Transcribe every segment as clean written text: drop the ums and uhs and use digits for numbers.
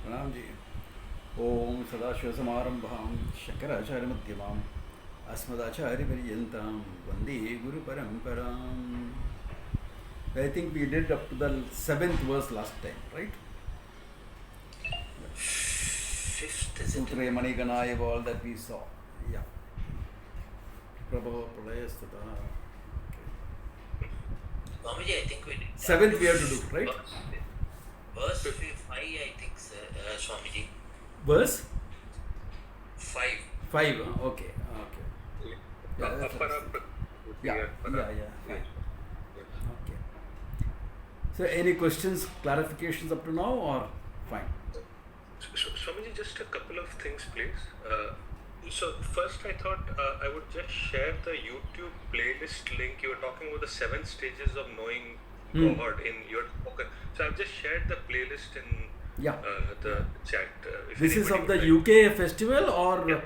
प्रणाम जी। ओम सदाशिवसमारंभां शंकराचार्यमध्यमाम् अस्मदाचार्यपर्यन्तां वन्दे गुरुपरम्पराम्. I think we did up to the 7th verse last time, right? Fifth, is it? Sutre Maniganaya, all that we saw. Yeah. Prabhava Pralayastata. Swamiji, I think we did. 7th we have to do, right? Verse 5, I think, Swamiji. Verse 5. 5. Okay. Okay. Yeah, that's yeah. Fine. Okay. So, any questions, clarifications up to now, or fine? Swamiji, just a couple of things, please. So first, I thought I would just share the YouTube playlist link. You were talking about the 7 stages of knowing God in your book. So I've just shared the playlist in the chat. This is of the UK festival, or yes,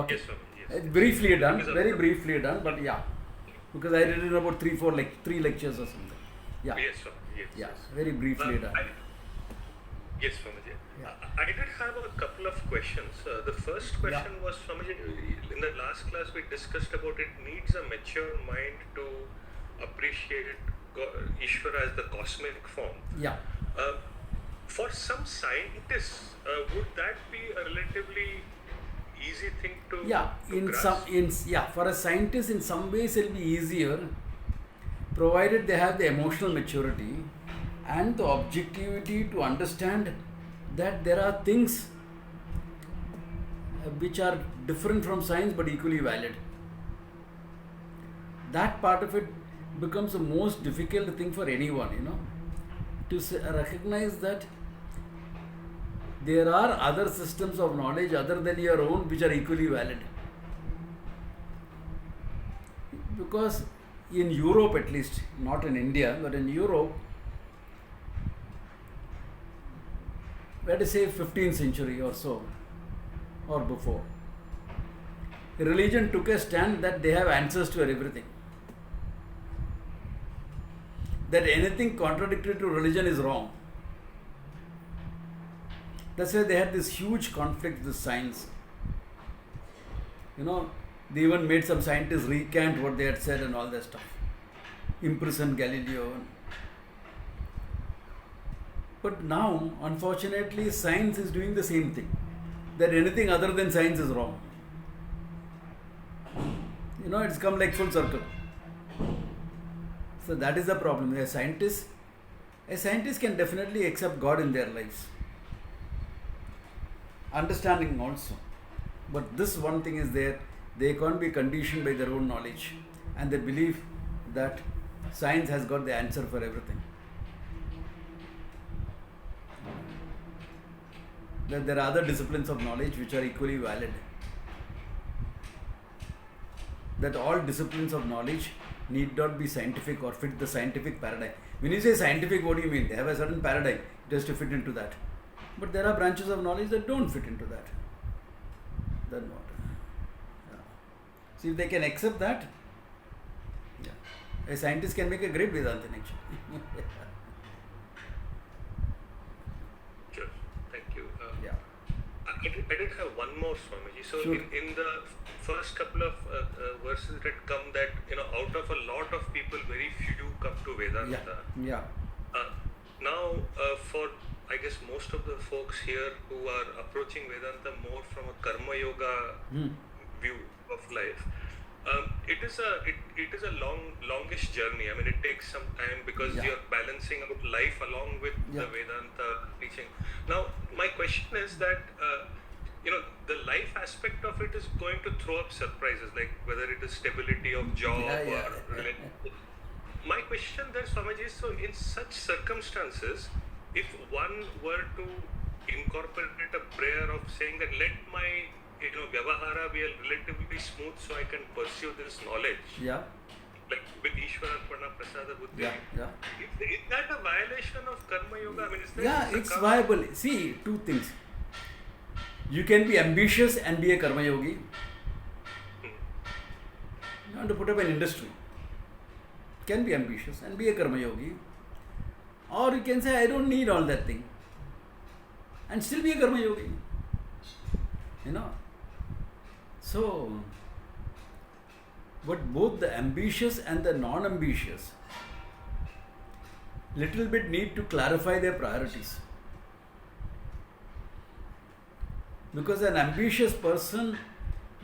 okay. Yes, Swamiji, yes. Briefly done, very briefly done, but yeah, because I did it in about 3 lectures or something. Yeah. Yes, Swamiji. Yes. Yeah, very briefly done. Yes, Swamiji. Yeah. I did have a couple of questions. The first question was, Swamiji, in the last class we discussed about it needs a mature mind to appreciate Ishvara as the cosmic form. Yeah. For some scientists, would that be a relatively easy thing to grasp? For a scientist, in some ways it'll be easier, provided they have the emotional maturity and the objectivity to understand that there are things which are different from science but equally valid. That part of it becomes the most difficult thing for anyone, to recognize that there are other systems of knowledge other than your own which are equally valid. Because in Europe, at least, not in India, but in Europe, let us say 15th century or so, or before, religion took a stand that they have answers to everything. That anything contradictory to religion is wrong. That's why they had this huge conflict with science. They even made some scientists recant what they had said and all that stuff. Imprisoned Galileo. But now, unfortunately, science is doing the same thing. That anything other than science is wrong. It's come like full circle. So that is the problem. A scientist can definitely accept God in their lives. Understanding also. But this one thing is there, they can't be conditioned by their own knowledge. And they believe that science has got the answer for everything. That there are other disciplines of knowledge which are equally valid. That all disciplines of knowledge need not be scientific or fit the scientific paradigm. When you say scientific, what do you mean? They have a certain paradigm just to fit into that. But there are branches of knowledge that don't fit into that. Then what? Yeah. See, if they can accept that, a scientist can make a great Vedantin actually. Sure, thank you. I did have one more, Swamiji. So sure. in the first couple of verses that come that, out of a lot of people, very few come to Vedanta. Yeah. Now, for, I guess, most of the folks here who are approaching Vedanta more from a Karma Yoga view of life, it is a longish journey. I mean, it takes some time because you're balancing out life along with the Vedanta teaching. Now, my question is that, the life aspect of it is going to throw up surprises, like whether it is stability of job or relationship. My question there, Swamiji, is, so in such circumstances, if one were to incorporate a prayer of saying that let my Vyavahara be relatively smooth so I can pursue this knowledge. Yeah. Like with Ishwararpana Prasada Buddhi. Yeah. Is that a violation of Karma Yoga? I mean, is that it's viable. See, 2 things. You can be ambitious and be a Karma Yogi. You want to put up an industry. Can be ambitious and be a Karma Yogi. Or you can say, I don't need all that thing. and still be a karma yogi. You know. So, but both the ambitious and the non-ambitious little bit need to clarify their priorities. Because an ambitious person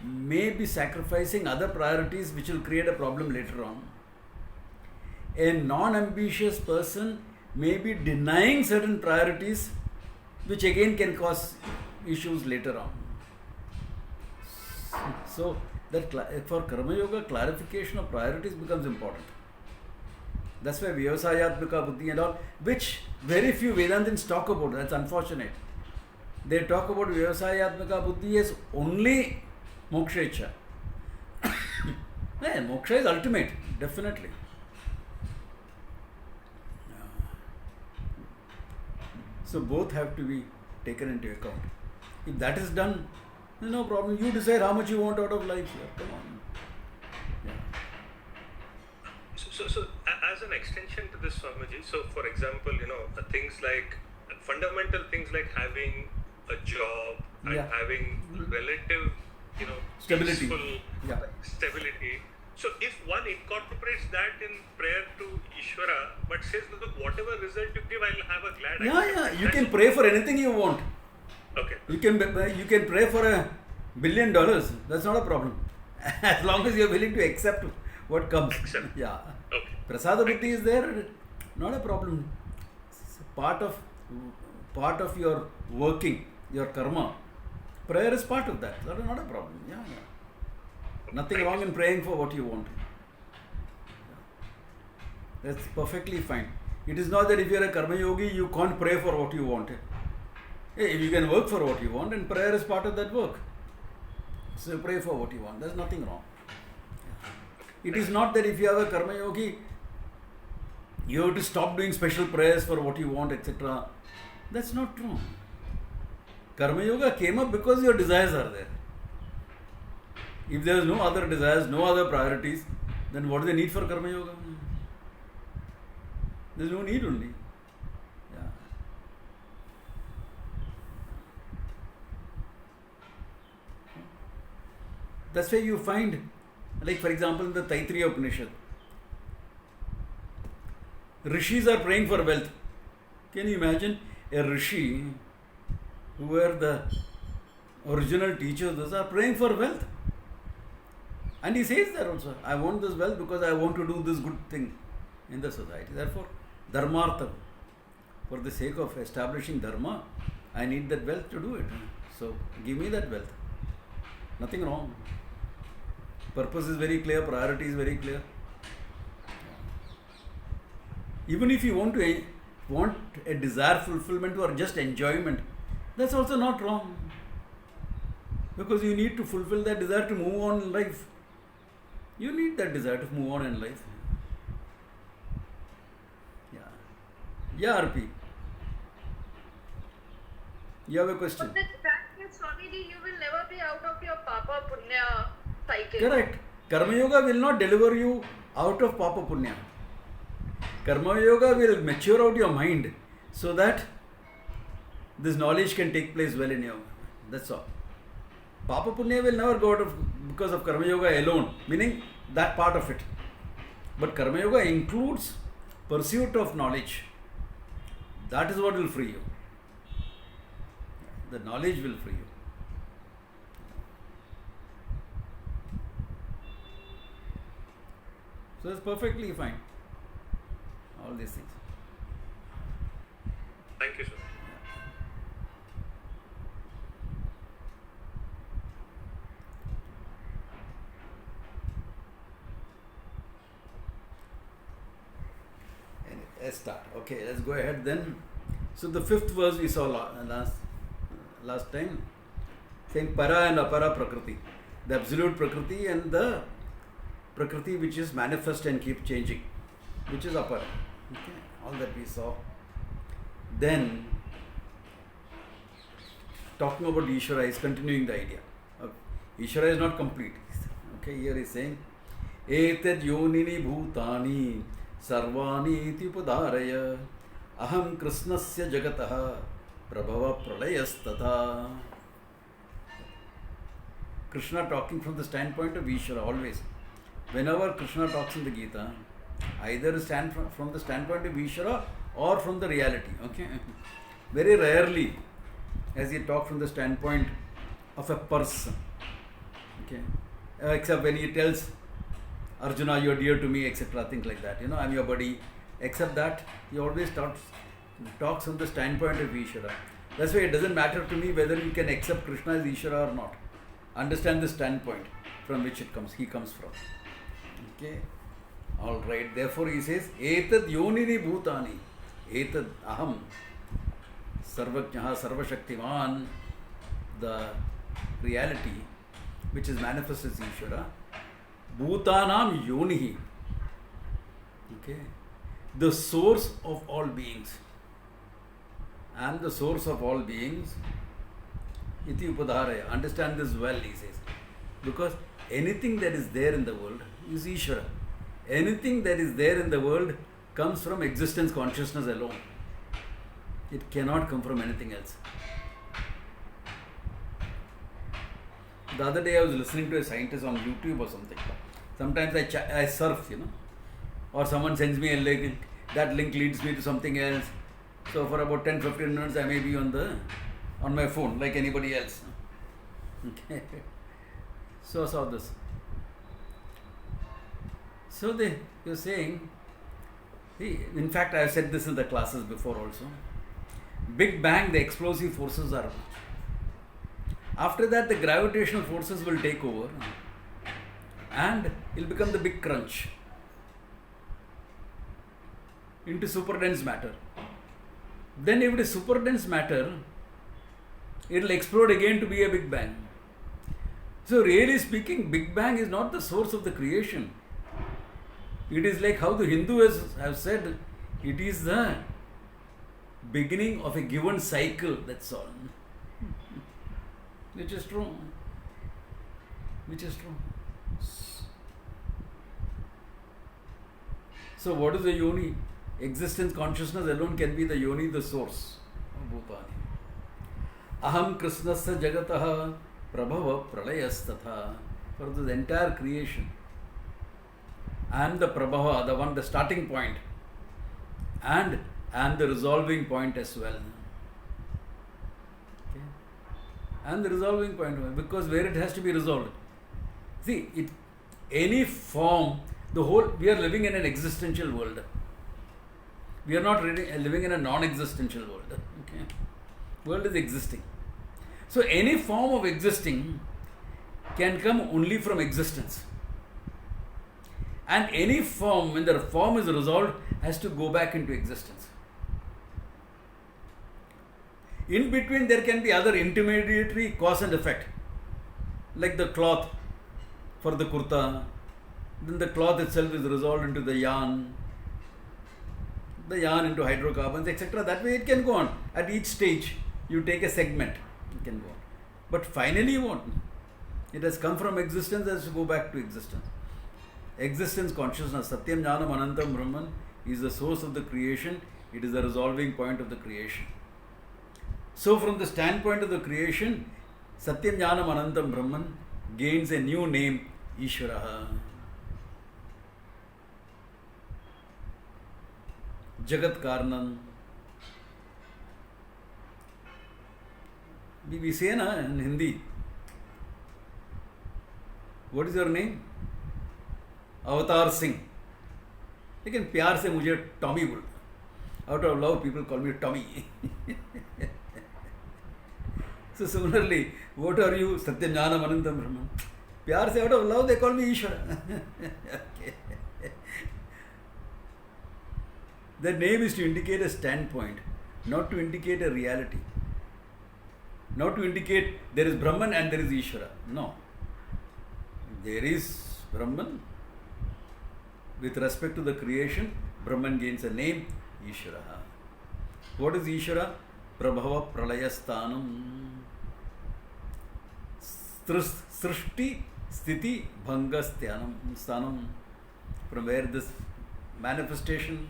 may be sacrificing other priorities which will create a problem later on. A non-ambitious person may be denying certain priorities which again can cause issues later on. So, that for Karma Yoga, clarification of priorities becomes important. That's why Vyavasayatmaka Buddhi and all, which very few Vedantins talk about. That's unfortunate. They talk about Vyavasayatmaka Buddhi as only Moksha Ichcha. Yeah, moksha is ultimate, definitely. So both have to be taken into account. If that is done, there's no problem. You decide how much you want out of life. Come on. Yeah. So as an extension to this, Swamiji, so for example, things like fundamental things like having a job and having relative, Stability. peaceful stability. So if one incorporates that in prayer to Ishvara, but says, look, whatever result you give, I'll have a glad You can pray for anything you want. Okay. You can pray for $1 billion. That's not a problem. As long as you are willing to accept what comes. Yeah. Okay. Prasada buddhi is there, not a problem. It's part of your working, your karma. Prayer is part of that. That is not a problem. Yeah. Nothing wrong in praying for what you want. That's perfectly fine. It is not that if you are a karma yogi, you can't pray for what you want. You can work for what you want, and prayer is part of that work. So pray for what you want. There's nothing wrong. It is not that if you have a karma yogi, you have to stop doing special prayers for what you want, etc. That's not true. Karma yoga came up because your desires are there. If there is no other desires, no other priorities, then what is the need for karma yoga? There is no need only. Yeah. That's why you find, like for example in the Taittiriya Upanishad, rishis are praying for wealth. Can you imagine a rishi, who were the original teachers, those are praying for wealth? And he says that also, I want this wealth because I want to do this good thing in the society. Therefore, dharmartha, for the sake of establishing dharma, I need that wealth to do it. So, give me that wealth. Nothing wrong. Purpose is very clear, priority is very clear. Even if you want a desire fulfillment or just enjoyment, that's also not wrong. Because you need to fulfill that desire to move on in life. You need that desire to move on in life. Yeah, RP. You have a question? But that means, Swamiji, you will never be out of your Papa Punya cycle. Correct. Karma Yoga will not deliver you out of Papa Punya. Karma Yoga will mature out your mind so that this knowledge can take place well in you. That's all. Papa Punya will never go out of because of Karma Yoga alone, meaning that part of it. But Karma Yoga includes pursuit of knowledge. That is what will free you. The knowledge will free you. So it's perfectly fine. All these things. Thank you, sir. Let's start. Okay, let's go ahead then. So the fifth verse we saw last time, saying para and apara prakriti, the absolute prakriti and the prakriti which is manifest and keep changing, which is apara. Okay, all that we saw. Then talking about Ishvara is continuing the idea. Ishvara is not complete. Okay, here he is saying, Etad yonini bhutani sarvani iti upadaraya aham krishnasya jagataha prabhava pralayastata. Krishna talking from the standpoint of Ishvara always. Whenever Krishna talks in the Gita, either stand from the standpoint of Ishvara or from the reality. Okay? Very rarely as he talks from the standpoint of a person. Okay? Except when he tells Arjuna, you are dear to me, etc. Things like that. I am your buddy. Except that, he always talks from the standpoint of Ishvara. That's why it doesn't matter to me whether you can accept Krishna as Ishvara or not. Understand the standpoint from which he comes from. Okay? Alright. Therefore he says, Etad yonini bhutani. Etad aham. Sarvajnaha sarvashaktiman. The reality which is manifest as Ishvara. Bhutanam yonihi. Okay? The source of all beings. And the source of all beings. Iti upadharaya. Understand this well, he says. Because anything that is there in the world is Ishvara. Anything that is there in the world comes from existence consciousness alone. It cannot come from anything else. The other day I was listening to a scientist on YouTube or something. Sometimes I surf, or someone sends me a link. That link leads me to something else. So for about 10-15 minutes I may be on my phone like anybody else. Okay. So I saw this. So you're saying, in fact I have said this in the classes before also. Big Bang, the explosive forces are. After that the gravitational forces will take over and it will become the big crunch into super dense matter. Then if it is super dense matter, it will explode again to be a Big Bang. So really speaking, Big Bang is not the source of the creation. It is like how the Hindus have said, it is the beginning of a given cycle, that's all. Which is true. Which is true. So what is the yoni? Existence consciousness alone can be the yoni, the source of bhutani. Aham krishnasya jagataha prabhava pralayastata. For the entire creation. I am the prabhava, the starting point. And I am the resolving point as well. Okay. And the resolving point, because where it has to be resolved. See, any form, we are living in an existential world. We are not living in a non-existential world. Okay. World is existing. So any form of existing can come only from existence. And any form, when the form is resolved, has to go back into existence. In between there can be other intermediary cause and effect. Like the cloth for the kurta. Then the cloth itself is resolved into the yarn. The yarn into hydrocarbons, etc. That way it can go on. At each stage, you take a segment. It can go on. But finally you won't. It has come from existence, it has to go back to existence. Existence consciousness, Satyam Jnanam Anantam Brahman, is the source of the creation. It is the resolving point of the creation. So from the standpoint of the creation, Satyam Jnanam Anantam Brahman gains a new name, Ishvaraha. Jagat Karnam. We say na in Hindi. What is your name? Avatar Singh. लेकिन प्यार से मुझे Tommy बोल. Out of love, people call me Tommy. So similarly, what are you? Satyam Jnanam Anantam Brahman. प्यार से out of love they call me Ishvara. Okay. The name is to indicate a standpoint, not to indicate a reality. Not to indicate there is Brahman and there is Ishvara. No. There is Brahman. With respect to the creation, Brahman gains a name, Ishvara. What is Ishvara? Prabhava Pralayasthanam. Srishti Sthiti Bhanga Sthanam. From where this manifestation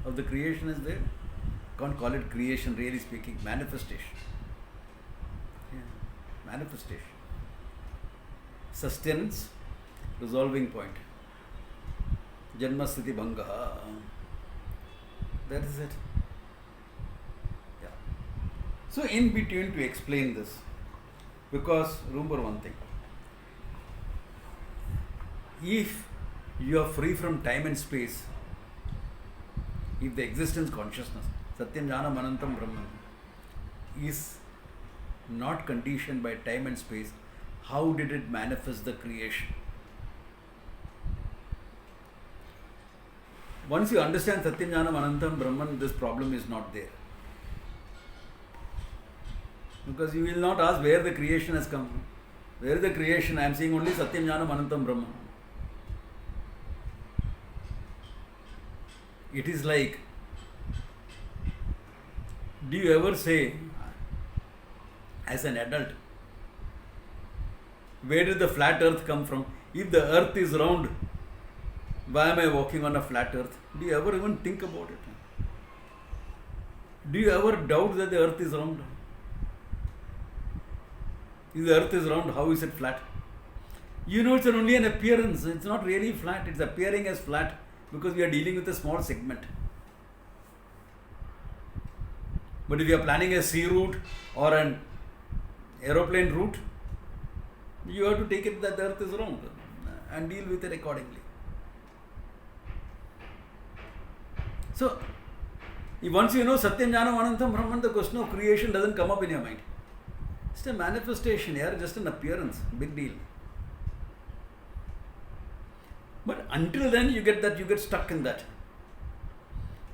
of the creation is there. can't call it creation, really speaking. Manifestation. Yeah. Manifestation. Sustenance, resolving point. Janma sthiti bhanga. That is it. Yeah. So in between, to explain this, because remember one thing, if you are free from time and space, if the existence consciousness, Satyam Jnanam Anantam Brahman, is not conditioned by time and space, how did it manifest the creation? Once you understand Satyam Jnanam Anantam Brahman, this problem is not there. Because you will not ask where the creation has come from. Where is the creation? I am seeing only Satyam Jnanam Anantam Brahman. It is like, do you ever say, as an adult, where did the flat earth come from? If the earth is round, why am I walking on a flat earth? Do you ever even think about it? Do you ever doubt that the earth is round? If the earth is round, how is it flat? You know, it's only an appearance. It's not really flat. It's appearing as flat because we are dealing with a small segment. But if you are planning a sea route or an aeroplane route, you have to take it that the earth is round and deal with it accordingly. So, once you know Satyam Jnanam Anantam Brahman, the question of creation doesn't come up in your mind. It's a manifestation here, just an appearance, big deal. But until then, you get stuck in that.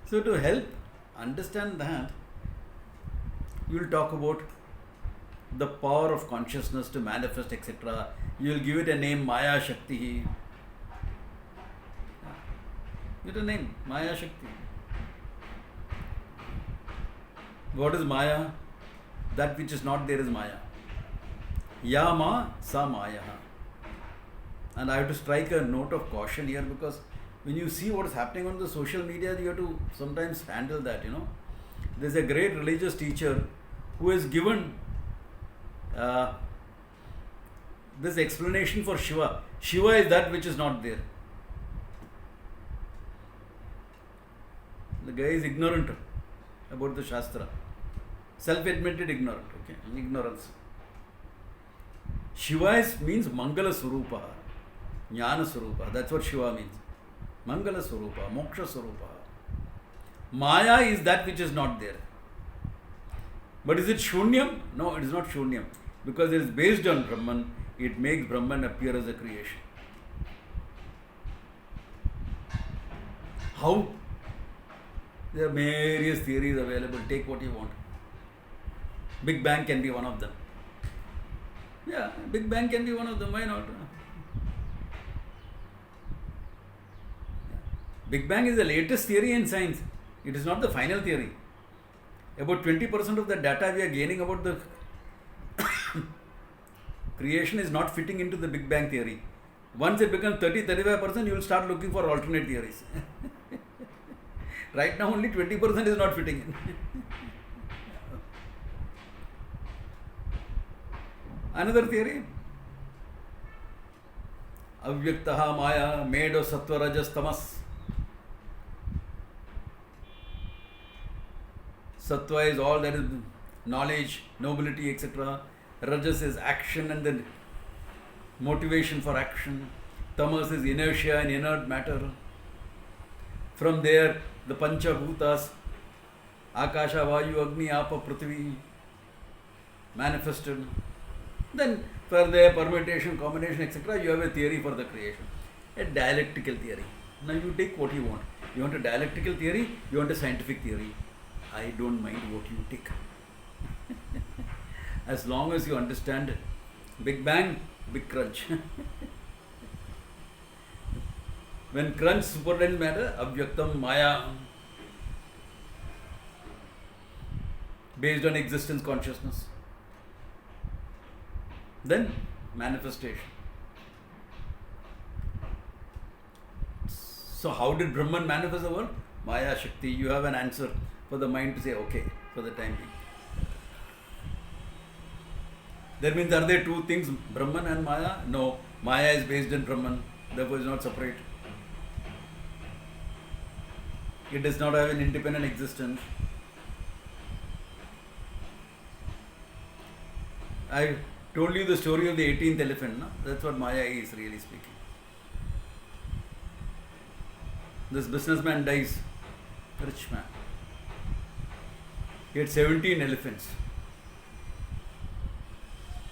So to help understand that, you will talk about the power of consciousness to manifest, etc. You will give it a name, Maya Shakti. Give it a name, Maya Shakti. What is Maya? That which is not there is Maya. Yama sa Maya. And I have to strike a note of caution here, because when you see what is happening on the social media, you have to sometimes handle that, There's a great religious teacher who has given this explanation for Shiva. Shiva is that which is not there. The guy is ignorant about the Shastra. Self-admitted ignorant, ignorance. Shiva means Mangala Swarupa, Jnana Swarupa. That's what Shiva means. Mangala Swarupa, Moksha Swarupa. Maya is that which is not there. But is it Shunyam? No, it is not Shunyam. Because it is based on Brahman, it makes Brahman appear as a creation. How? There are various theories available. Take what you want. Big Bang can be one of them. Yeah, Big Bang can be one of them. Why not? Big Bang is the latest theory in science. It is not the final theory. About 20% of the data we are gaining about the creation is not fitting into the Big Bang theory. Once it becomes 30-35%, you will start looking for alternate theories. Right now only 20% is not fitting in. Another theory, Avyaktaha Maya, made of Sattva, Rajas, Tamas. Sattva is all that is knowledge, nobility, etc. Rajas is action and then motivation for action. Tamas is inertia and inert matter. From there, the Pancha Bhutas, Akasha, Vayu, Agni, Apa, Prithvi, manifested. Then for their permutation, combination, etc., you have a theory for the creation. A dialectical theory. Now you take what you want. You want a dialectical theory, you want a scientific theory. I don't mind what you take. As long as you understand Big Bang, Big Crunch. When crunch superintends matter, Avyaktam Maya, based on existence consciousness. Then manifestation. So how did Brahman manifest the world? Maya Shakti. You have an answer. for the mind to say okay for the time being. That means, are there two things, Brahman and Maya? No, Maya is based in Brahman, therefore is not separate. It does not have an independent existence. I told you the story of the 18th elephant, no? That's what Maya is, really speaking. This businessman dies, rich man. He had 17 elephants.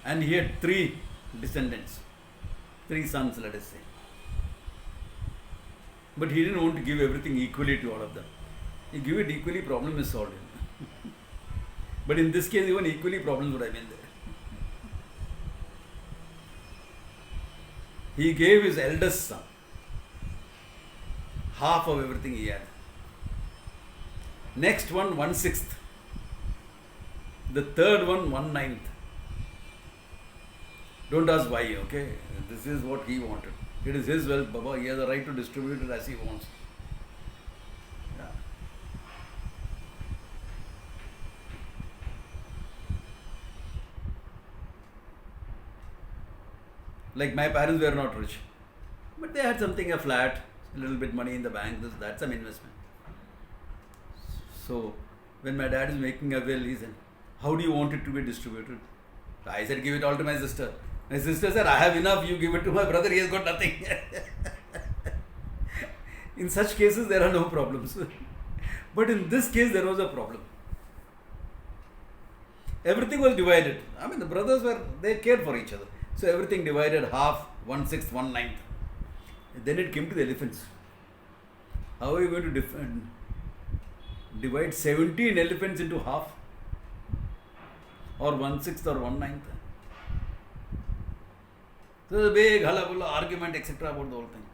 And he had 3 descendants, 3 sons, let us say. But he didn't want to give everything equally to all of them. He give it equally, problem is solved. But in this case, even equally, problems would have been there. He gave his eldest son half of everything he had. Next one, 1/6. The third one, 1/9. Don't ask why, okay? This is what he wanted. It is his wealth, Baba. He has the right to distribute it as he wants. Yeah. Like my parents were not rich, but they had something, a flat, a little bit money in the bank, this, that, some investment. So when my dad is making a will, he said, how do you want it to be distributed? I said, give it all to my sister. My sister said, I have enough, you give it to my brother, he has got nothing. In such cases, there are no problems. But in this case, there was a problem. Everything was divided. I mean, the brothers they cared for each other. So everything divided half, 1/6, 1/9. Then it came to the elephants. How are you going to divide 17 elephants into half? Or 1/6 or 1/9? So there's a big hullabulla argument, etc. about the whole thing.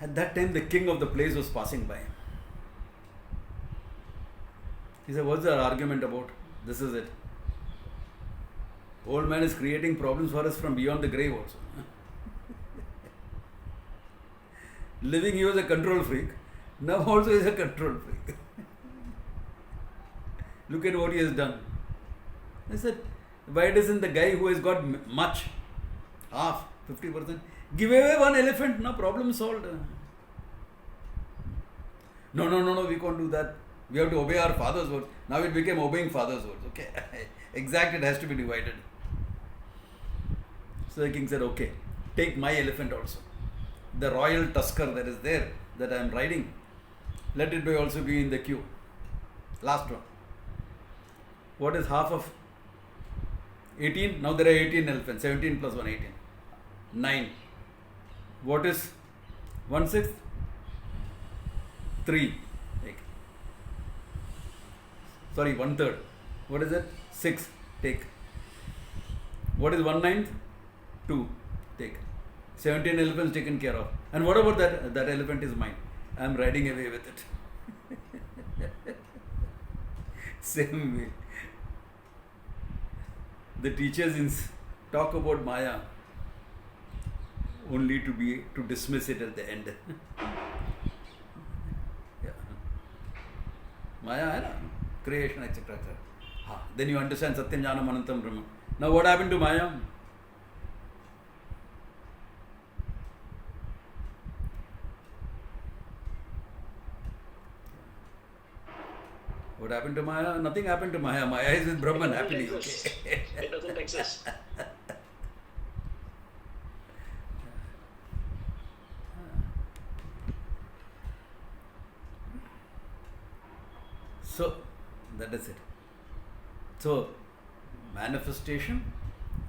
At that time, the king of the place was passing by. He said, what's our argument about? This is it. Old man is creating problems for us from beyond the grave also. Living, he was a control freak. Now also he is a control freak. Look at what he has done. I said, why doesn't the guy who has got much, half, 50%, give away one elephant, no problem solved. No, we can't do that. We have to obey our father's words. Now it became obeying father's words. Okay, exact, it has to be divided. So the king said, okay, take my elephant also. The royal tusker that is there, that I am riding, let it also be in the queue. Last one. What is half of 18? Now there are 18 elephants. 17 plus 1, 18. 9. What is 1/6? 3. Take. Sorry, 1/3. What is it? 6. Take. What is 1/9? 2. Take. 17 elephants taken care of. And what about that? That elephant is mine. I am riding away with it. Same way. The teachers talk about Maya only to dismiss it at the end. Yeah. Maya, creation, etc. Then you understand Satyam Jnanam Anantam Brahma. Now what happened to Maya? What happened to Maya? Nothing happened to Maya. Maya is with Brahman happily. Okay. It doesn't exist. So, that is it. So, manifestation,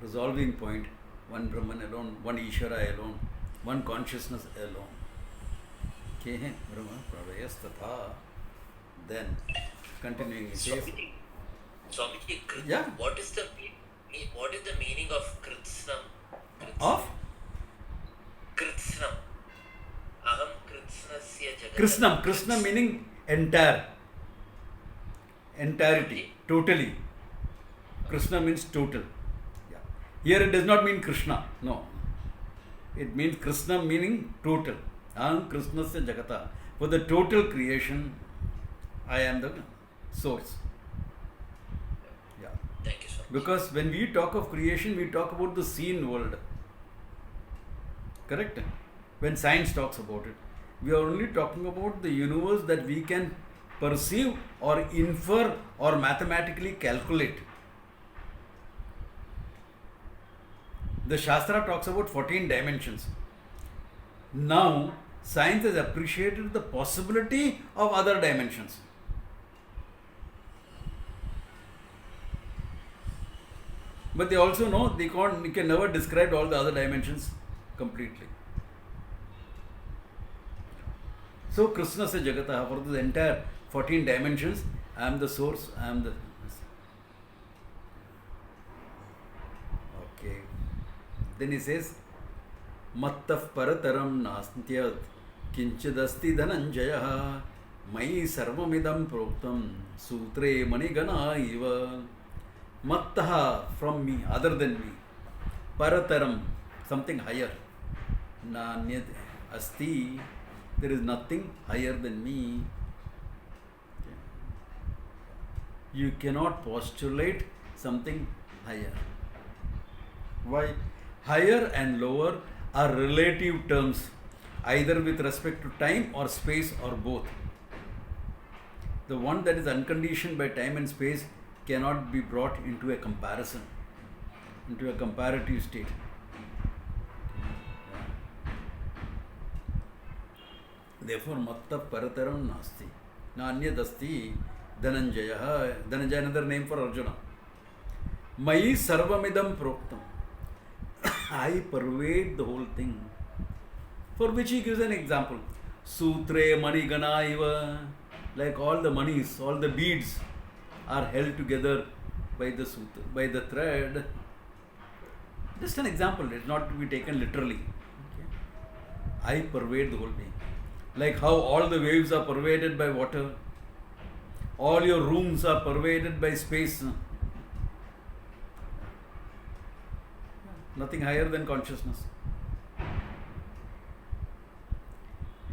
resolving point, one Brahman alone, one Ishvara alone, one consciousness alone. Okay, Brahma Pravayastata. Then, continuing, it says, Swamiji, yeah. what is the meaning of Kritsnam? Of? Kritsnam. Aham Kritsnasya Krishnam. Jagat. Krishnam meaning entire. Entirety. Totally. Krishna means total. Yeah. Here it does not mean Krishna. No. It means Krishna meaning total. Aham Krishnasya Jagata. For the total creation, I am the source. Yeah. Thank you so much. Because when we talk of creation, we talk about the seen world. Correct? When science talks about it, we are only talking about the universe that we can perceive or infer or mathematically calculate. The Shastra talks about 14 dimensions. Now, science has appreciated the possibility of other dimensions. But they also know they can never describe all the other dimensions completely. So Krishna says Jagataha, for the entire 14 dimensions, I am the source, I am the... Okay. Then he says, Mattaf parataram nastyat kinchidasti dhananjaya mai sarvamidam proktam sutre manigana iva. Mattaha, from me, other than me. Parataram, something higher. Nanyad asti, there is nothing higher than me. You cannot postulate something higher. Why? Higher and lower are relative terms, either with respect to time or space or both. The one that is unconditioned by time and space cannot be brought into a comparison, into a comparative state. Therefore, matta parataram nasti. Nanyadasti dhananjaya. Dhananjaya, another name for Arjuna. Mai sarvamidam proktam. I pervade the whole thing. For which he gives an example. Sutre manigana iva. Like all the manis, all the beads are held together by the sutra, by the thread. Just an example, it's not to be taken literally. Okay. I pervade the whole being. Like how all the waves are pervaded by water, all your rooms are pervaded by space. Nothing higher than consciousness.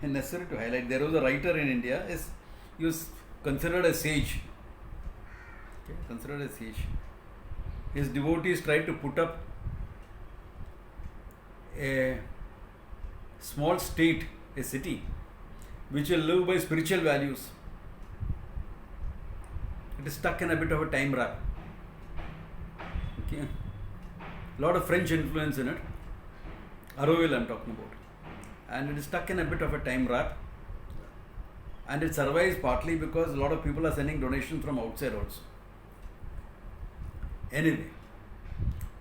And necessary to highlight, there was a writer in India, he was considered a sage. Okay, considered a sage. His devotees tried to put up a small state, a city, which will live by spiritual values. It is stuck in a bit of a time wrap. Okay. A lot of French influence in it. Aroville I am talking about. And it is stuck in a bit of a time wrap. And it survives partly because a lot of people are sending donations from outside also. Anyway,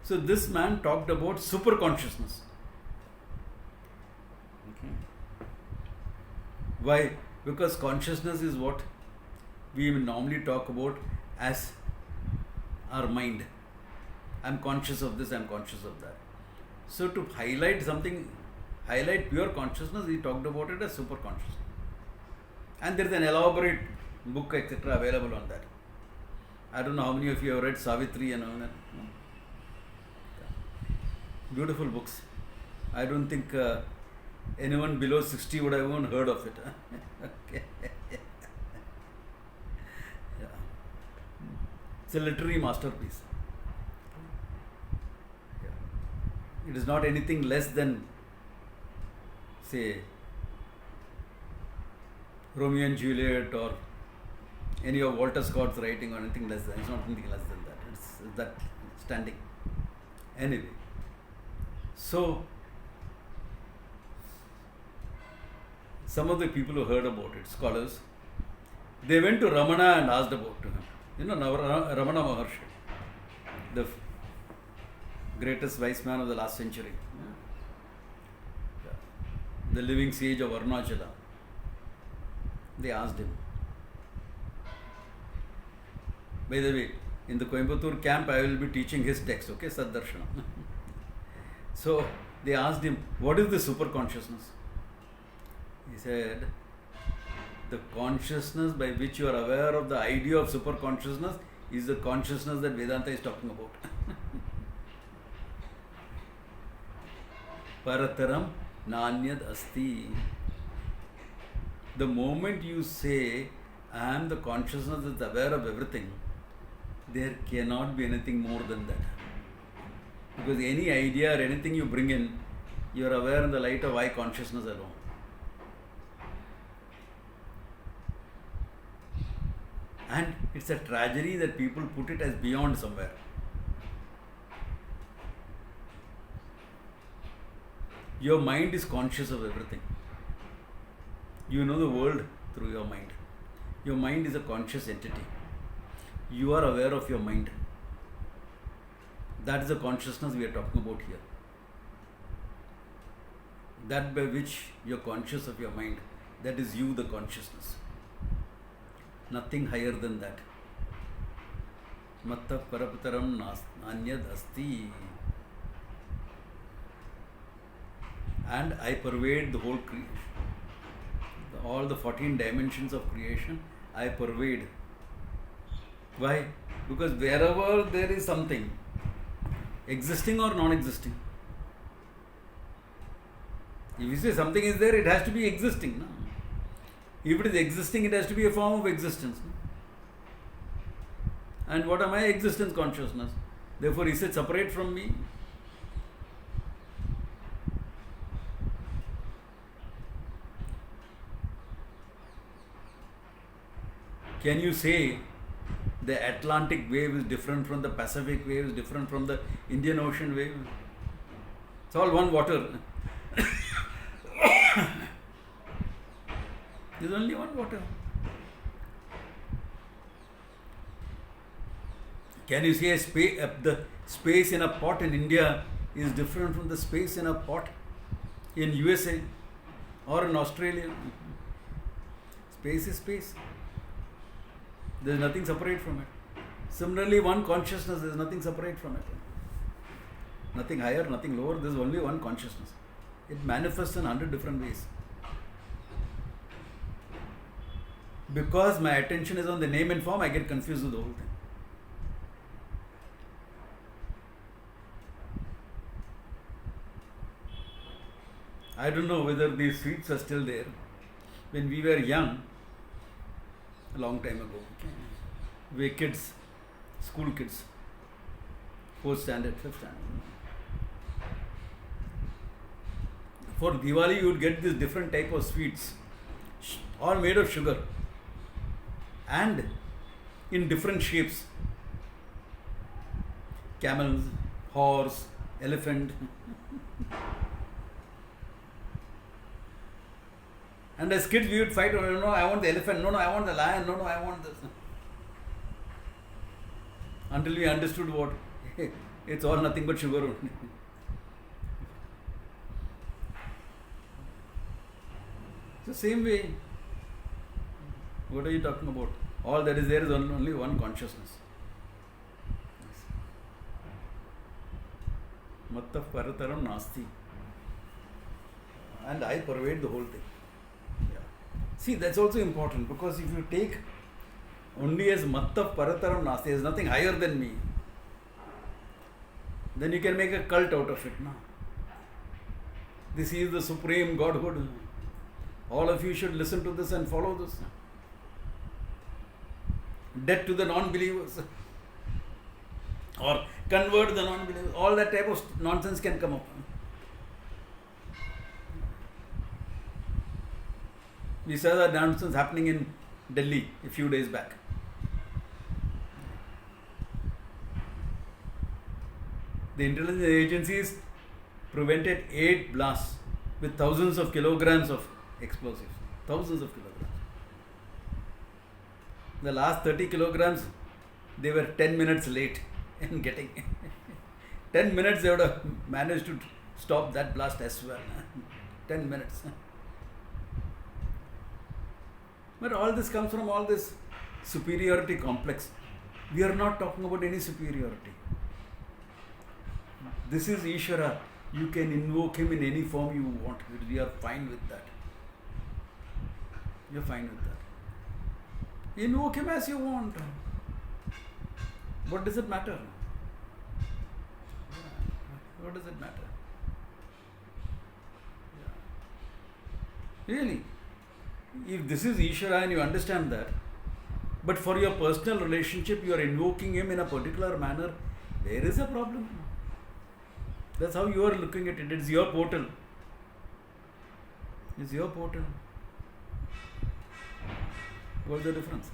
so this man talked about super consciousness. Okay. Why? Because consciousness is what we normally talk about as our mind. I am conscious of this, I am conscious of that. So to highlight something, highlight pure consciousness, he talked about it as super consciousness. And there is an elaborate book, etc. available on that. I don't know how many of you have read Savitri and all that. No? Beautiful books. I don't think anyone below 60 would have even heard of it. Okay. Yeah. It's a literary masterpiece. Yeah. It is not anything less than, say, Romeo and Juliet or any of Walter Scott's writing or anything less than. It's not anything less than that. It's that standing. Anyway, so some of the people who heard about it, scholars, they went to Ramana and asked about him. You know, Ramana Maharshi, the greatest wise man of the last century, the living sage of Arunachala. They asked him. By the way, in the Coimbatore camp, I will be teaching his text, okay, Saddarshana. So they asked him, what is the super consciousness? He said, the consciousness by which you are aware of the idea of super consciousness is the consciousness that Vedanta is talking about. Parataram nanyad asti. The moment you say, I am the consciousness that's aware of everything, there cannot be anything more than that. Because any idea or anything you bring in, you are aware in the light of I consciousness alone. And it's a tragedy that people put it as beyond somewhere. Your mind is conscious of everything. You know the world through your mind. Your mind is a conscious entity. You are aware of your mind. That is the consciousness we are talking about here. That by which you are conscious of your mind, that is you, the consciousness. Nothing higher than that. Matta parapataram anyad asti. And I pervade the whole creation. All the 14 dimensions of creation, I pervade. Why? Because wherever there is something, existing or non-existing, if you say something is there, it has to be existing. No? If it is existing, it has to be a form of existence. No? And what am I? Existence consciousness. Therefore, is it separate from me? Can you say the Atlantic wave is different from the Pacific wave, is different from the Indian Ocean wave? It's all one water. There's only one water. Can you say the space in a pot in India is different from the space in a pot in USA or in Australia? Space is space. There is nothing separate from it. Similarly, one consciousness, there is nothing separate from it. Nothing higher, nothing lower, there is only one consciousness. It manifests in 100 different ways. Because my attention is on the name and form, I get confused with the whole thing. I don't know whether these sweets are still there. When we were young, a long time ago, we were kids, school kids, 4th standard, 5th standard. For Diwali, you would get this different type of sweets, all made of sugar and in different shapes. Camels, horse, elephant. And as kids, we would fight, oh, no, I want the elephant, no, I want the lion, no, I want this. Until we understood what, it's all nothing but sugar only. It's the same way. What are you talking about? All that is there is only one consciousness. Matta parataram nasti. And I pervade the whole thing. See, that's also important, because if you take only as matta parataram nasti, there is nothing higher than me, then you can make a cult out of it. No? This is the supreme Godhood. All of you should listen to this and follow this. Dead to the non-believers. Or convert the non-believers. All that type of nonsense can come up. We saw that nonsense happening in Delhi a few days back. The intelligence agencies prevented 8 blasts with thousands of kilograms of explosives. Thousands of kilograms. The last 30 kilograms, they were 10 minutes late in getting. 10 minutes they would have managed to stop that blast as well. 10 minutes. But all this comes from all this superiority complex. We are not talking about any superiority. This is Ishvara. You can invoke him in any form you want. We are fine with that. You are fine with that. Invoke him as you want. What does it matter? What does it matter? Really? If this is Ishvara and you understand that, But for your personal relationship, you are invoking him in a particular manner. There is a problem. That's how you are looking at it. It's your portal. It's your portal. What's the difference?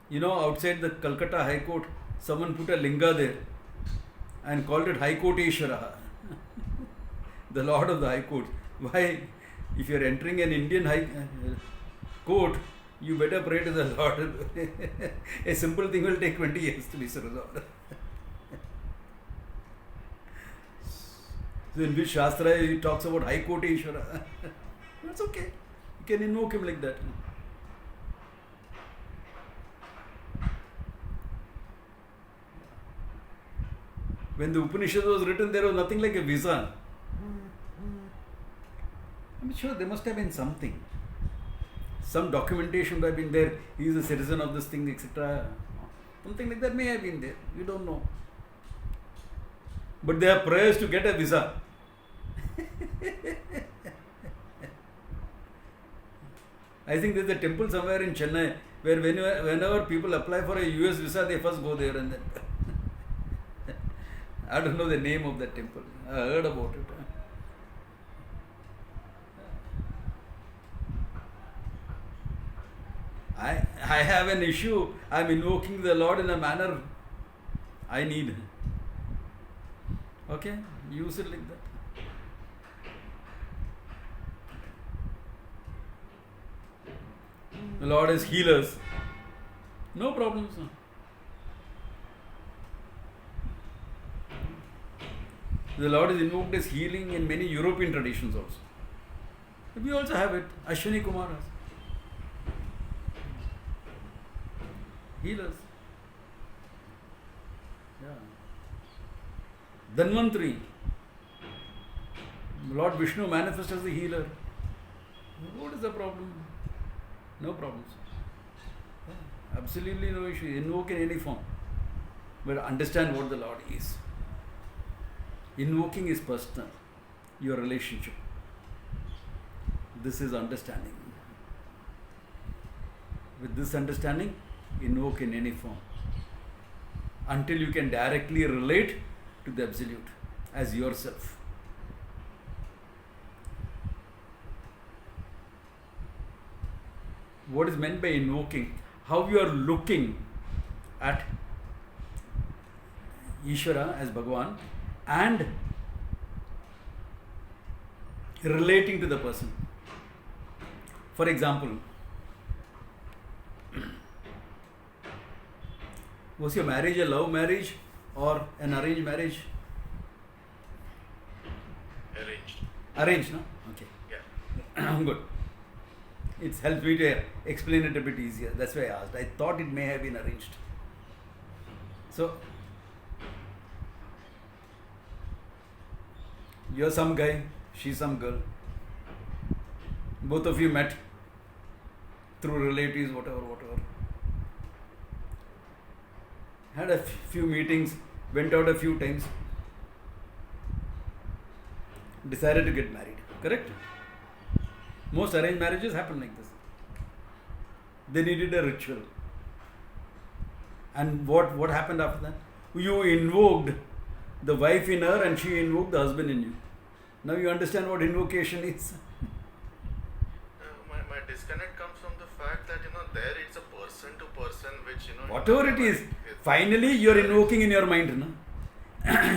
You know, outside the Calcutta High Court, someone put a linga there and called it High Courteshwara, the Lord of the High Court. Why? If you are entering an Indian High Court, you better pray to the Lord. A simple thing will take 20 years to be resolved. So in which Shastra he talks about High Courteshwara. That's okay. You can invoke him like that. When the Upanishad was written, there was nothing like a visa. I'm sure there must have been something. Some documentation would have been there. He is a citizen of this thing, etc. Something like that may have been there. You don't know. But there are prayers to get a visa. I think there's a temple somewhere in Chennai where whenever people apply for a US visa, they first go there and then. I don't know the name of that temple. I heard about it. I have an issue. I'm invoking the Lord in a manner I need. Okay? Use it like that. The Lord is healers. No problems. The Lord is invoked as healing in many European traditions also. We also have it. Ashwini Kumaras. Healers. Yeah. Dhanvantri. Lord Vishnu manifests as the healer. What is the problem? No problems. Yeah. Absolutely no issue. Invoke in any form. But understand what the Lord is. Invoking is personal. Your relationship. This is understanding. With this understanding, invoke in any form. Until you can directly relate to the Absolute as yourself. What is meant by invoking? How you are looking at Ishvara as Bhagavan and relating to the person. For example, was your marriage a love marriage or an arranged marriage? Arranged. Arranged, no? Okay. Yeah. Good. It helps me to explain it a bit easier. That's why I asked. I thought it may have been arranged. So, you're some guy, she's some girl. Both of you met through relatives, whatever. Had a few meetings, went out a few times, decided to get married. Correct? Most arranged marriages happen like this. They needed a ritual. And what happened after that? You invoked the wife in her and she invoked the husband in you. Now you understand what invocation is. My disconnect comes from the fact that, there it's a person to person which, Whatever it is, finally you are invoking in your mind. No?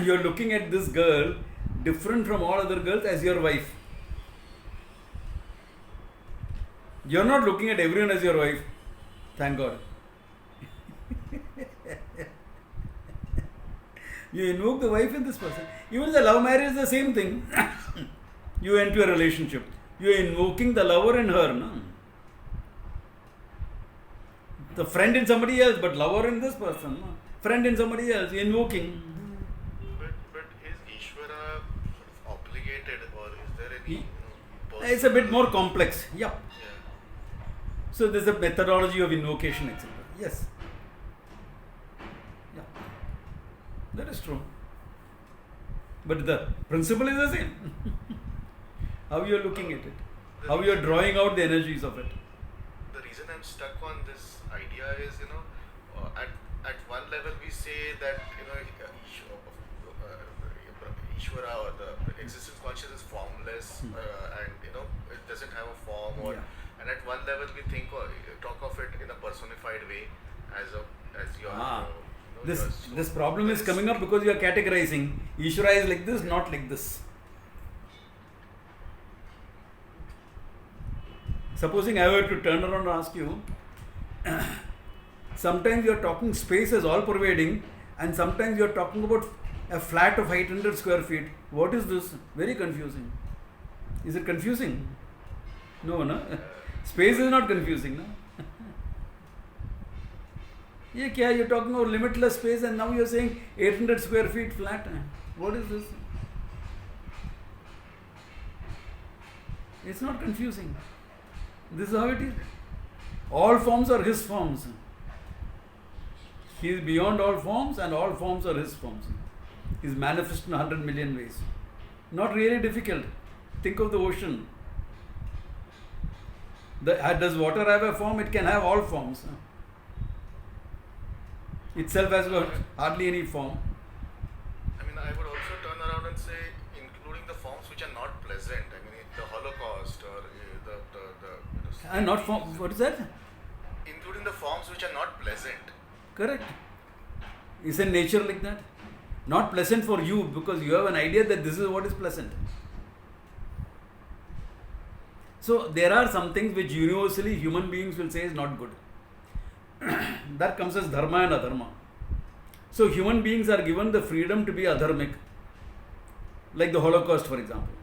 You are looking at this girl different from all other girls as your wife. You are not looking at everyone as your wife. Thank God. You invoke the wife in this person. Even the love marriage is the same thing. You enter a relationship. You are invoking the lover in her. No? The friend in somebody else, but lover in this person. No? Friend in somebody else. Invoking. But is Ishvara sort of obligated or is there any It's a bit more complex. Yeah. Yeah. So there's a methodology of invocation, etc. Yes. Yeah. That is true. But the principle is the same. How you are looking at it? How you are drawing out the energies of it? The reason I'm stuck on this idea is, at one level we say that, Ishvara or the existence consciousness is formless, and it doesn't have a form, and at one level we talk of it in a personified way as your this problem is coming up because you are categorizing. Ishvara is like this, not like this. Supposing I were to turn around and ask you, sometimes you are talking space as all pervading, and sometimes you are talking about a flat of 800 square feet. What is this? Very confusing. Is it confusing? No, no. Space is not confusing, no. Yeah, kya, you're talking about limitless space and now you're saying 800 square feet flat. What is this? It's not confusing. This is how it is. All forms are his forms. He is beyond all forms and all forms are his forms. He is manifest in 100 million ways. Not really difficult. Think of the ocean. Does water have a form? It can have all forms. Itself has got hardly any form. I mean, I would also turn around and say, including the forms which are not pleasant. I mean, the Holocaust or And not form. What is that? Including the forms which are not pleasant. Correct. Isn't nature like that? Not pleasant for you because you have an idea that this is what is pleasant. So there are some things which universally human beings will say is not good. That comes as dharma and adharma. So human beings are given the freedom to be adharmic. Like the Holocaust, for example.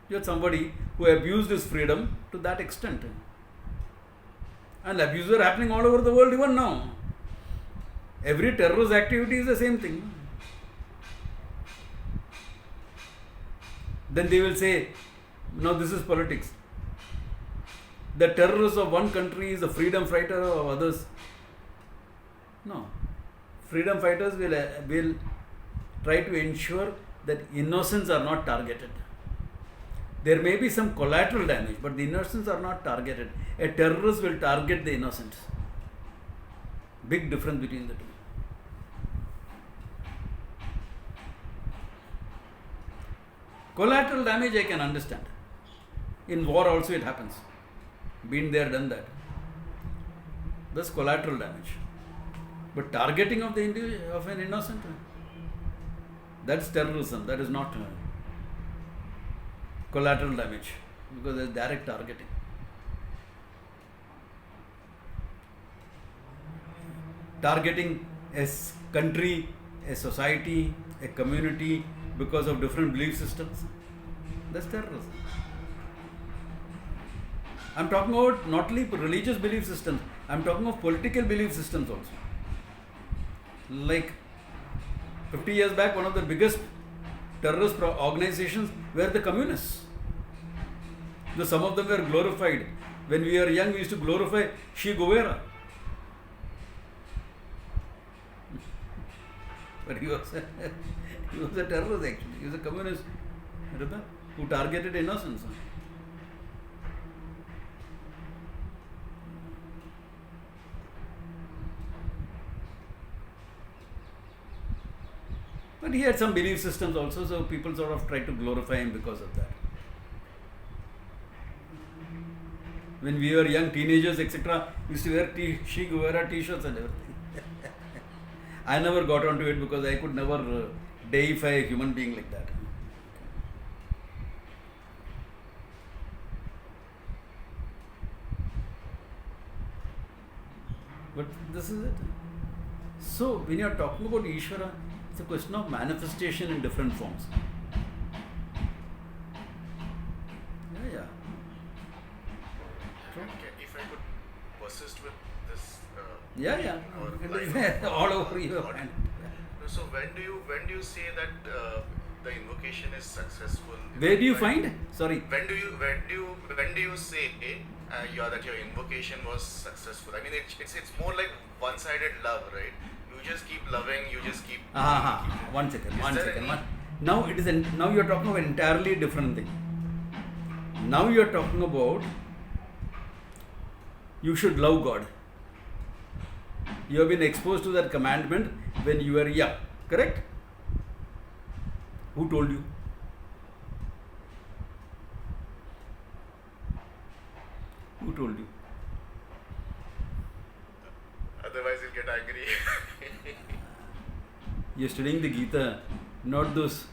You had somebody who abused his freedom to that extent. And abuses are happening all over the world even now. Every terrorist activity is the same thing. Then they will say, no, this is politics. The terrorist of one country is a freedom fighter of others. No. Freedom fighters will try to ensure that innocents are not targeted. There may be some collateral damage, but the innocents are not targeted. A terrorist will target the innocents. Big difference between the two. Collateral damage I can understand. In war also it happens. Been there, done that. That's collateral damage. But targeting of an innocent, that's terrorism. That is not collateral damage because there's direct targeting. Targeting a country, a society, a community because of different belief systems, that's terrorism. I'm talking about not only religious belief systems, I'm talking of political belief systems also. Like 50 years back, one of the biggest terrorist organizations were the communists. Though some of them were glorified. When we were young, we used to glorify Che Guevara. But he was a terrorist actually. He was a communist who targeted innocents. But he had some belief systems also, so people sort of tried to glorify him because of that. When we were young teenagers, etc., we used to wear Che Guevara t-shirts and everything. I never got onto it because I could never deify a human being like that. But this is it. So, when you are talking about Ishvara, it's a question of manifestation in different forms. Yeah. If I could persist with this, All over your hand. So when do you say that the invocation is successful? Where do you find? Sorry. When do you say that your invocation was successful? I mean, it's more like one-sided love, right? You just keep loving. You just keep. One second. Now now you are talking about an entirely different thing. Now you are talking about you should love God. You have been exposed to that commandment when you were young, correct? Who told you? Who told you? Otherwise, he'll get angry. You're studying the Gita, not those,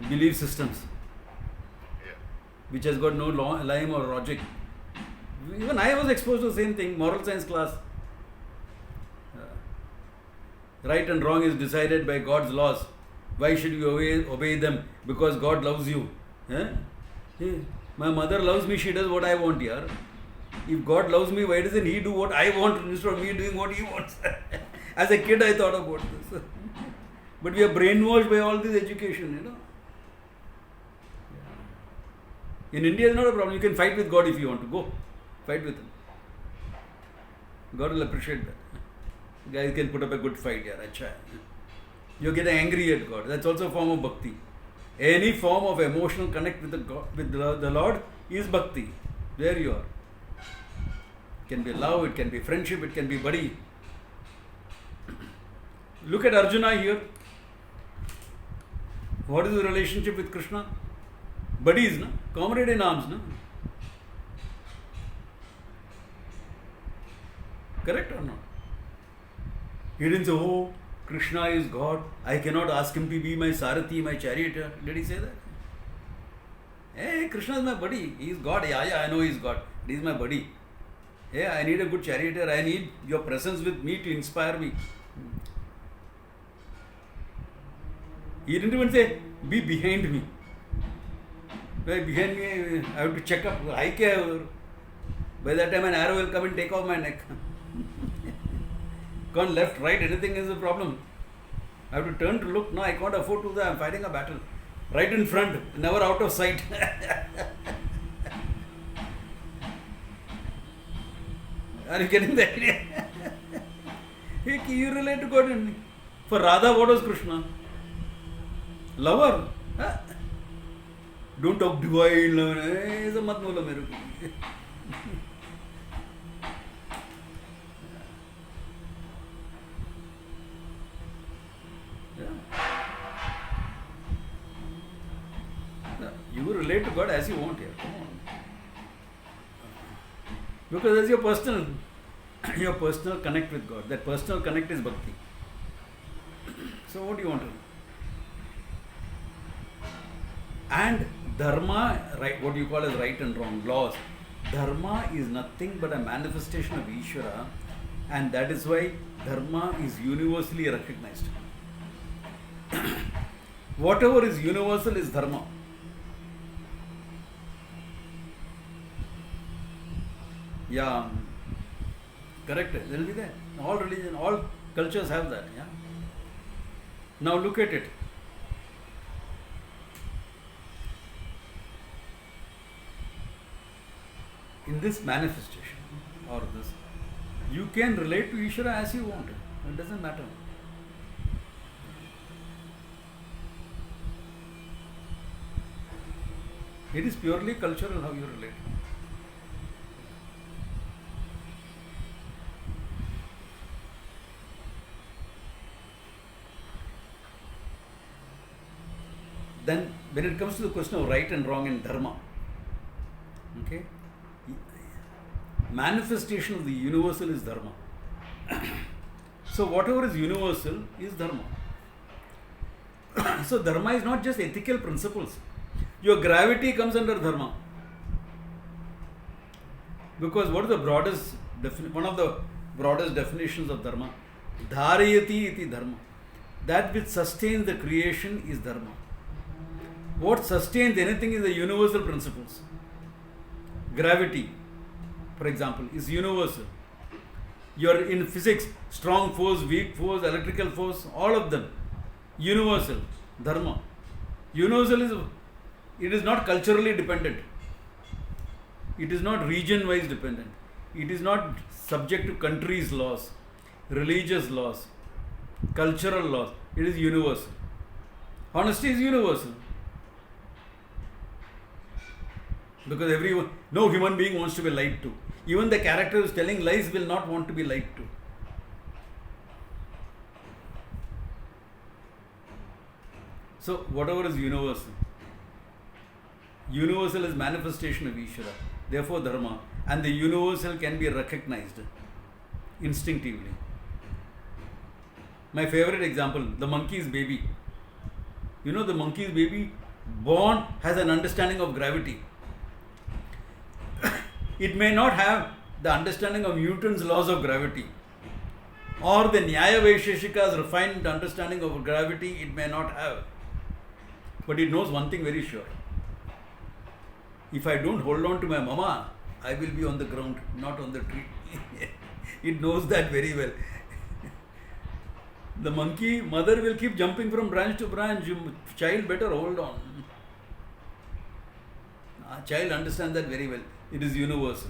belief systems, Yeah. which has got no lime or logic. Even I was exposed to the same thing, moral science class. Right and wrong is decided by God's laws. Why should you obey them? Because God loves you. My mother loves me, she does what I want here. If God loves me, why doesn't He do what I want instead of me doing what He wants? As a kid, I thought about this. But we are brainwashed by all this education, In India, it's not a problem. You can fight with God if you want to. Go. Fight with Him. God will appreciate that. Guys can put up a good fight, yeah. You're getting angry at God. That's also a form of bhakti. Any form of emotional connect with the Lord is bhakti. There you are. It can be love, it can be friendship, it can be buddy. Look at Arjuna here. What is the relationship with Krishna? Buddies, no? Comrade in arms, no? Correct or not? He didn't say, oh, Krishna is God. I cannot ask him to be my Sarathi, my charioteer. Did he say that? Hey, Krishna is my buddy. He is God. Yeah, I know he is God. He is my buddy. Hey, I need a good charioteer. I need your presence with me to inspire me. He didn't even say, be behind me. Behind me, I have to check up. By that time, an arrow will come and take off my neck. Gone left, right, anything is a problem. I have to turn to look. No, I can't afford to do that. I'm fighting a battle. Right in front, never out of sight. Are you getting the idea? You relate to God. For Radha, what was Krishna? Lover. Don't talk divine love. ऐसा मत बोलो मेरे को. You relate to God as you want here. Come on. Because that's your personal connect with God. That personal connect is bhakti. So what do you want to do? And dharma, right, what you call as right and wrong, laws. Dharma is nothing but a manifestation of Ishvara, and that is why dharma is universally recognized. Whatever is universal is dharma. Yeah, correct. There will be there. All religion, all cultures have that. Yeah. Now look at it. In this manifestation or this, you can relate to Ishvara as you want. It doesn't matter. It is purely cultural how you relate. Then, when it comes to the question of right and wrong in dharma, okay, manifestation of the universal is dharma. So, whatever is universal is dharma. So, dharma is not just ethical principles. Your gravity comes under dharma. Because what is the broadest, one of the broadest definitions of dharma? Dharayati iti dharma. That which sustains the creation is dharma. What sustains anything is the universal principles. Gravity, for example, is universal. You're in physics, strong force, weak force, electrical force, all of them. Universal, dharma. Universal it is not culturally dependent. It is not region-wise dependent. It is not subject to countries' laws, religious laws. cultural laws. It is universal. Honesty is universal. Because no human being wants to be lied to. Even the character who is telling lies will not want to be lied to. So, whatever is universal. Universal is manifestation of Ishvara. Therefore, Dharma. And the universal can be recognized instinctively. My favorite example, the monkey's baby. You know, the monkey's baby born has an understanding of gravity. It may not have the understanding of Newton's laws of gravity or the Nyaya Vaisheshika's refined understanding of gravity. It may not have. But it knows one thing very sure. If I don't hold on to my mama, I will be on the ground, not on the tree. It knows that very well. The monkey mother will keep jumping from branch to branch. Child better hold on. Child understands that very well. It is universal.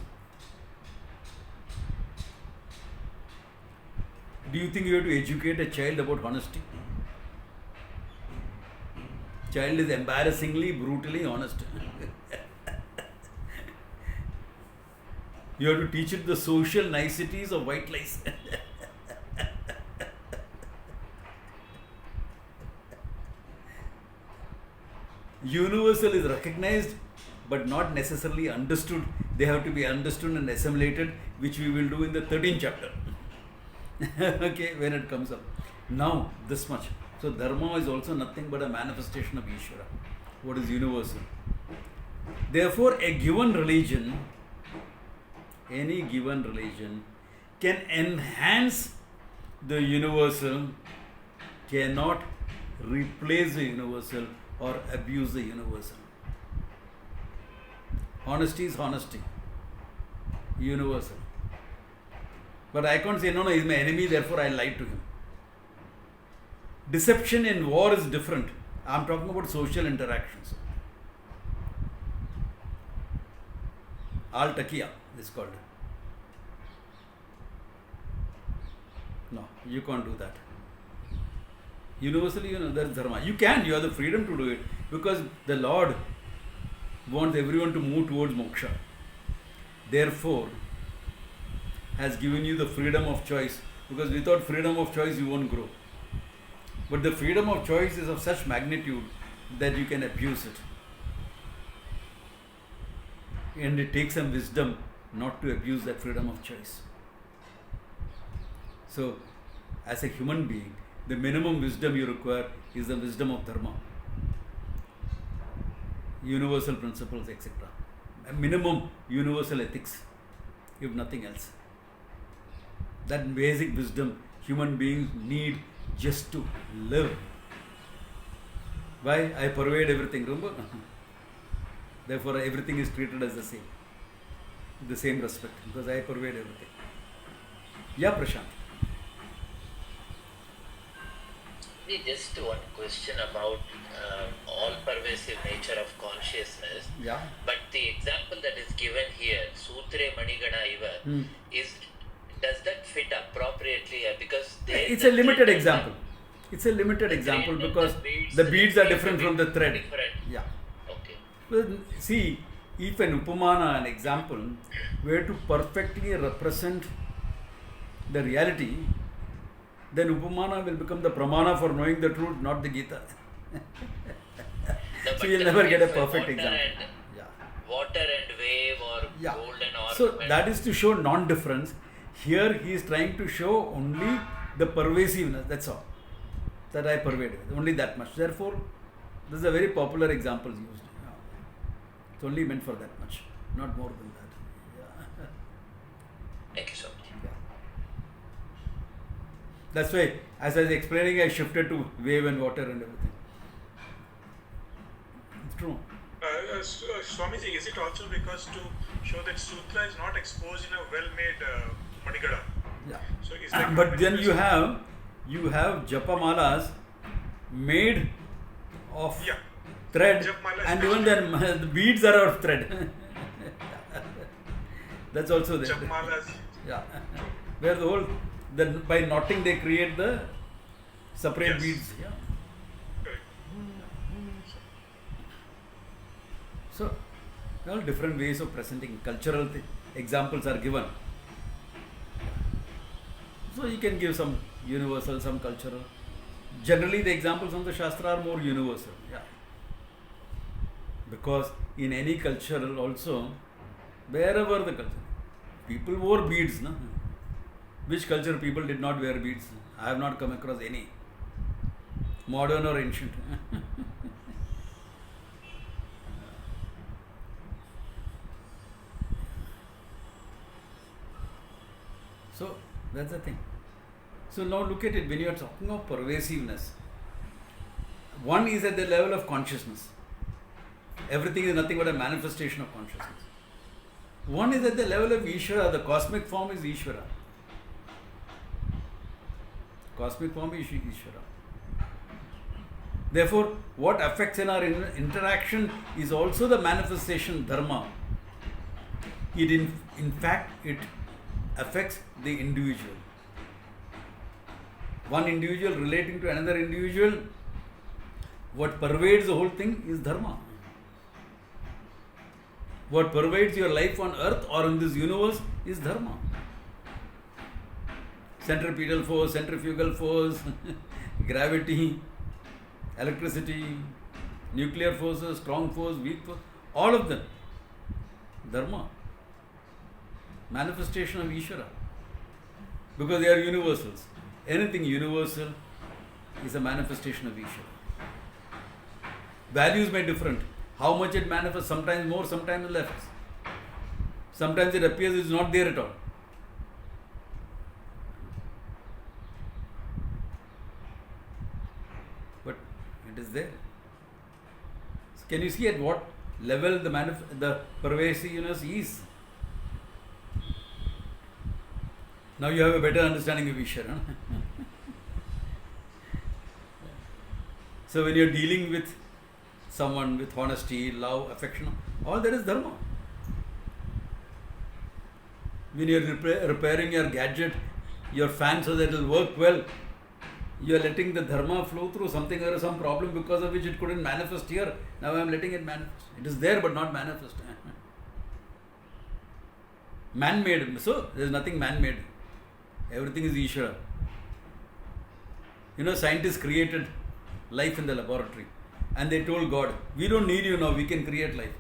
Do you think you have to educate a child about honesty? Child is embarrassingly, brutally honest. You have to teach it the social niceties of white lies. Universal is recognized but not necessarily understood. They have to be understood and assimilated, which we will do in the 13th chapter. Okay, when it comes up. Now, this much. So, Dharma is also nothing but a manifestation of Ishvara. What is universal? Therefore, a given religion, any given religion, can enhance the universal, cannot replace the universal or abuse the universal. Honesty is honesty, universal. But I can't say, no, he's my enemy, therefore I lied to him. Deception in war is different. I'm talking about social interactions. Al-Taqiya is called. No, you can't do that. Universally, that's Dharma. You have the freedom to do it because the Lord wants everyone to move towards moksha. Therefore, has given you the freedom of choice, because without freedom of choice you won't grow. But the freedom of choice is of such magnitude that you can abuse it. And it takes some wisdom not to abuse that freedom of choice. So, as a human being, the minimum wisdom you require is the wisdom of Dharma, universal principles, etc. A minimum universal ethics, if nothing else. That basic wisdom human beings need just to live. Why? I pervade everything, remember? Therefore, everything is treated as the same respect, because I pervade everything. Yeah, Prashant. Just one question about all-pervasive nature of consciousness. Yeah. But the example that is given here, Sutre Manigana Iva, does that fit appropriately? Because it's a limited example. It's a limited example because the beads are different from the thread. Different. Yeah. Okay. Well, see, if an upamana, an example, were to perfectly represent the reality, then upamana will become the pramana for knowing the truth, not the Gita. No, So you'll never get a perfect water example. Water and wave or gold and ornament. So that is to show non-difference. Here he is trying to show only the pervasiveness, that's all. That I pervade with, only that much. Therefore, this is a very popular example used. It's only meant for that much, not more than that. Thank you so much. Yeah. That's why, as I was explaining, I shifted to wave and water and everything. It's true. Swamiji, is it also because to show that sutra is not exposed in a well-made Manigada? Yeah. So is that But then you have japa malas made of thread, Japamalas and even then the beads are out of thread. That's also there. Japamalas. Yeah. Where the whole, by knotting they create the separate Yes. beads. Yeah. Correct. So, all different ways of presenting cultural examples are given. So you can give some universal, some cultural. Generally, the examples from the Shastra are more universal. Yeah. Because in any culture also, wherever the culture, people wore beads. No? Which culture people did not wear beads? I have not come across any. Modern or ancient. So that's the thing. So now look at it, when you are talking of pervasiveness, one is at the level of consciousness. Everything is nothing but a manifestation of consciousness. One is at the level of Ishvara, the cosmic form is Ishvara. Cosmic form is Ishvara. Therefore, what affects in our interaction is also the manifestation dharma. It in fact, it affects the individual. One individual relating to another individual, what pervades the whole thing is dharma. What pervades your life on earth or in this universe is dharma. Centripetal force, centrifugal force, gravity, electricity, nuclear forces, strong force, weak force, all of them, dharma. Manifestation of Ishvara. Because they are universals. Anything universal is a manifestation of Ishvara. Values may be different. How much it manifests, sometimes more, sometimes less. Sometimes it appears it's not there at all. But it is there. So can you see at what level the pervasiveness is? Now you have a better understanding of Ishvara. So when you are dealing with someone with honesty, love, affection, all that is dharma. When you are repairing your gadget, your fan so that it will work well, you are letting the dharma flow through something or some problem because of which it couldn't manifest here. Now I am letting it manifest. It is there but not manifest. Man-made. So there is nothing man-made. Everything is Ishvara. You know, scientists created life in the laboratory and they told God, we don't need you now, we can create life.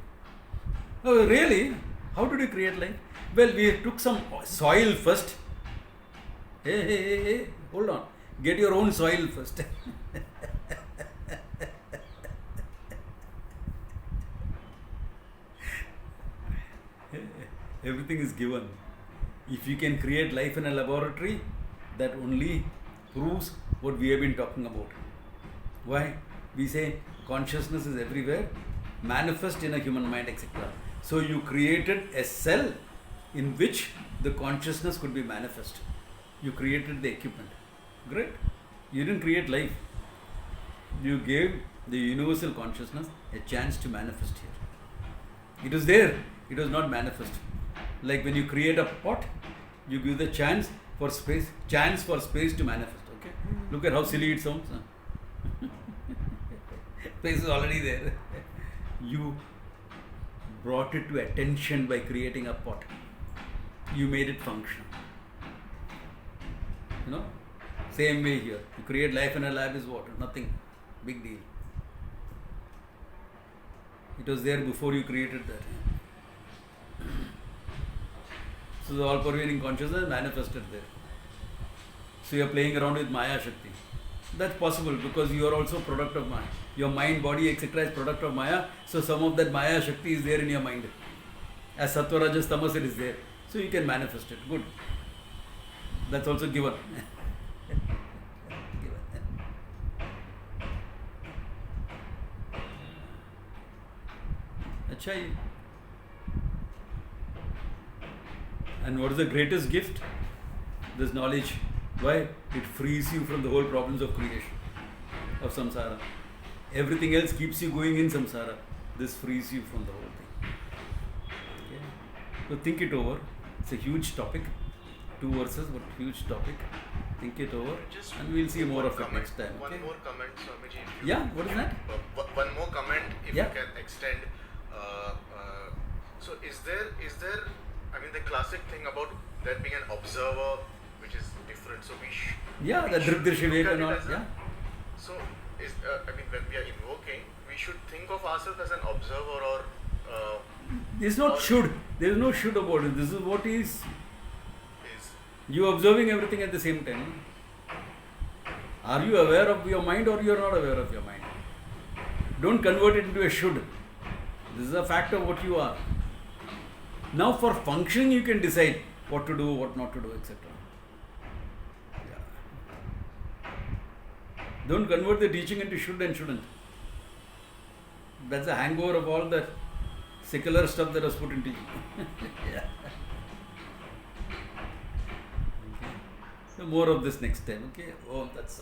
Oh, really? How did you create life? Well, we took some soil first. Hey, hold on. Get your own soil first. Everything is given. If you can create life in a laboratory, that only proves what we have been talking about. Why? We say consciousness is everywhere, manifest in a human mind, etc. So you created a cell in which the consciousness could be manifest. You created the equipment. Great. You didn't create life. You gave the universal consciousness a chance to manifest here. It was there. It was not manifest. Like when you create a pot, you give the chance for space to manifest. Okay. Look at how silly it sounds. Space is already there. You brought it to attention by creating a pot. You made it function. You know, same way here. You create life in a lab is what? Nothing. Big deal. It was there before you created that. So the all-pervading consciousness manifested there. So you are playing around with Maya Shakti. That's possible because you are also product of Maya. Your mind, body, etc. is product of Maya. So some of that Maya Shakti is there in your mind. As Sattva, Rajas, Tamas, it is there. So you can manifest it. Good. That's also given. Achha. And what is the greatest gift? This knowledge. Why? It frees you from the whole problems of creation, of samsara. Everything else keeps you going in samsara. This frees you from the whole thing. Okay? So think it over. It's a huge topic. 2 verses, but huge topic. think it over, Just and we'll see more one of it comment- next time. One Okay? more comment, Swamiji. If you, Yeah, what is that? One more comment, if Yeah. you can extend. So, is there? I mean, the classic thing about there being an observer, which is different. So Yeah, the should Drigdrish look Vivek at and it all. as a- Yeah. So, I mean, when we are invoking, we should think of ourselves as an observer, or It's not or should. There is no should about it. This is what is. is You observing everything at the same time. Are you aware of your mind or you are not aware of your mind? Don't convert it into a should. This is a fact of what you are. Now for functioning you can decide what to do, what not to do, etc. Yeah. Don't convert the teaching into should and shouldn't. That's a hangover of all the secular stuff that was put into you. Yeah. Okay. So more of this next time, okay? Oh, that's